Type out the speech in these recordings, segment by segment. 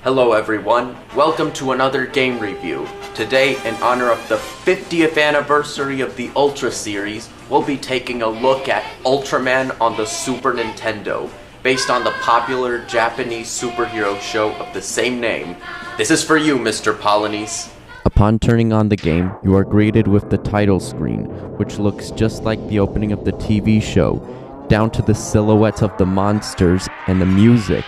Hello everyone, welcome to another game review. Today, in honor of the 50th anniversary of the Ultra series, we'll be taking a look at Ultraman on the Super Nintendo, based on the popular Japanese superhero show of the same name. This is for you, Mr. Polynice. Upon turning on the game, you are greeted with the title screen, which looks just like the opening of the TV show, down to the silhouettes of the monsters and the music.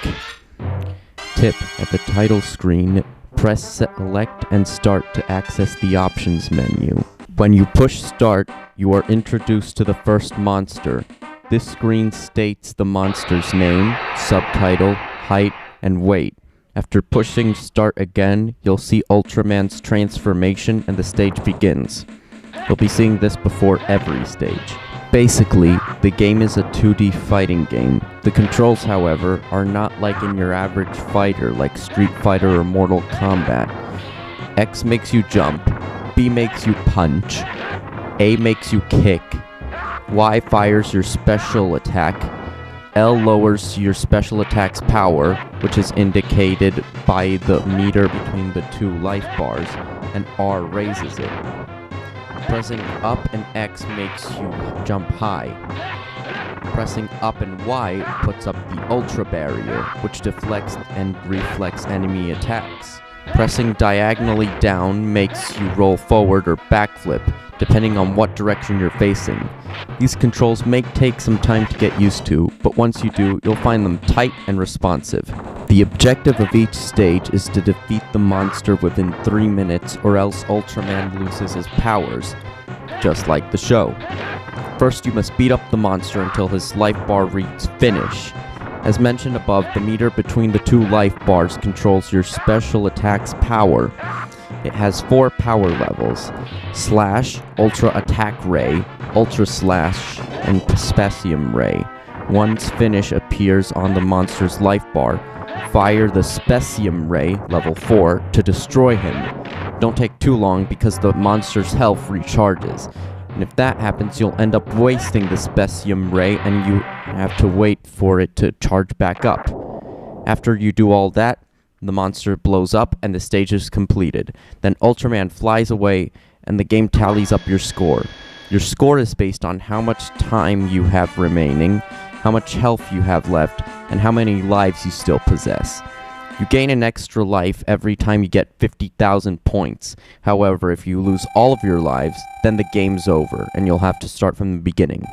Tip: at the title screen, press select and start to access the options menu. When you push start, you are introduced to the first monster. This screen states the monster's name, subtitle, height, and weight. After pushing start again, you'll see Ultraman's transformation and the stage begins. You'll be seeing this before every stage. Basically, the game is a 2D fighting game. The controls, however, are not like in your average fighter like Street Fighter or Mortal Kombat. X makes you jump, B makes you punch, A makes you kick, Y fires your special attack, L lowers your special attack's power, which is indicated by the meter between the two life bars, and R raises it. Pressing up and X makes you jump high. Pressing up and Y puts up the Ultra Barrier, which deflects and reflects enemy attacks. Pressing diagonally down makes you roll forward or backflip, depending on what direction you're facing. These controls may take some time to get used to, but once you do, you'll find them tight and responsive. The objective of each stage is to defeat the monster within 3 minutes, or else Ultraman loses his powers, just like the show. First, you must beat up the monster until his life bar reads finish. As mentioned above, the meter between the two life bars controls your special attack's power. It has 4 power levels: Slash, Ultra Attack Ray, Ultra Slash, and Specium Ray. Once finish appears on the monster's life bar, fire the Specium Ray, level 4, to destroy him. Don't take too long because the monster's health recharges. And if that happens, you'll end up wasting the Specium Ray and you have to wait for it to charge back up. After you do all that, the monster blows up and the stage is completed. Then Ultraman flies away and the game tallies up your score. Your score is based on how much time you have remaining, how much health you have left, and how many lives you still possess. You gain an extra life every time you get 50,000 points. However, if you lose all of your lives, then the game's over and you'll have to start from the beginning.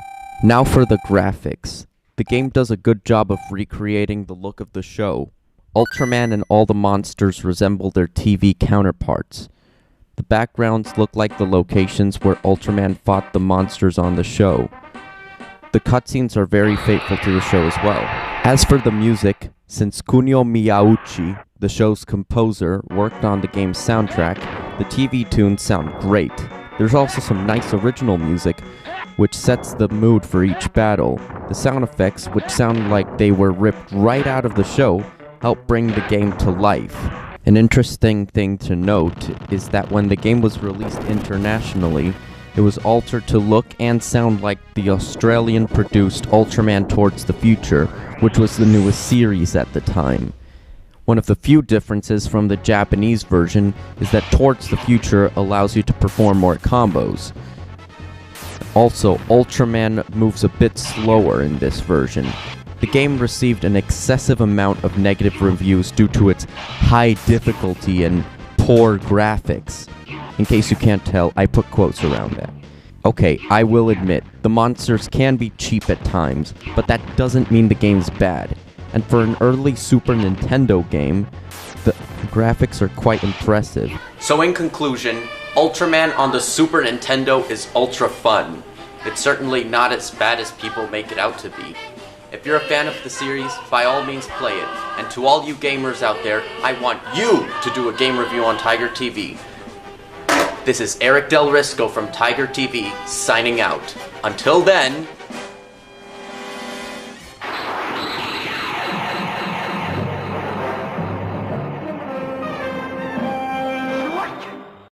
Now for the graphics. The game does a good job of recreating the look of the show. Ultraman and all the monsters resemble their TV counterparts. The backgrounds look like the locations where Ultraman fought the monsters on the show. The cutscenes are very faithful to the show as well. As for the music, since Kunio Miyauchi, the show's composer, worked on the game's soundtrack, the TV tunes sound great. There's also some nice original music, which sets the mood for each battle. The sound effects, which sound like they were ripped right out of the show, help bring the game to life. An interesting thing to note is that when the game was released internationally, it was altered to look and sound like the Australian-produced Ultraman Towards the Future, which was the newest series at the time. One of the few differences from the Japanese version is that Towards the Future allows you to perform more combos. Also, Ultraman moves a bit slower in this version. The game received an excessive amount of negative reviews due to its high difficulty and poor graphics. In case you can't tell, I put quotes around that. Okay, I will admit, the monsters can be cheap at times, but that doesn't mean the game's bad. And for an early Super Nintendo game, the graphics are quite impressive. So in conclusion, Ultraman on the Super Nintendo is ultra fun. It's certainly not as bad as people make it out to be. If you're a fan of the series, by all means play it. And to all you gamers out there, I want you to do a game review on Tiger TV. This is Eric Del Risco from Tiger TV, signing out. Until then...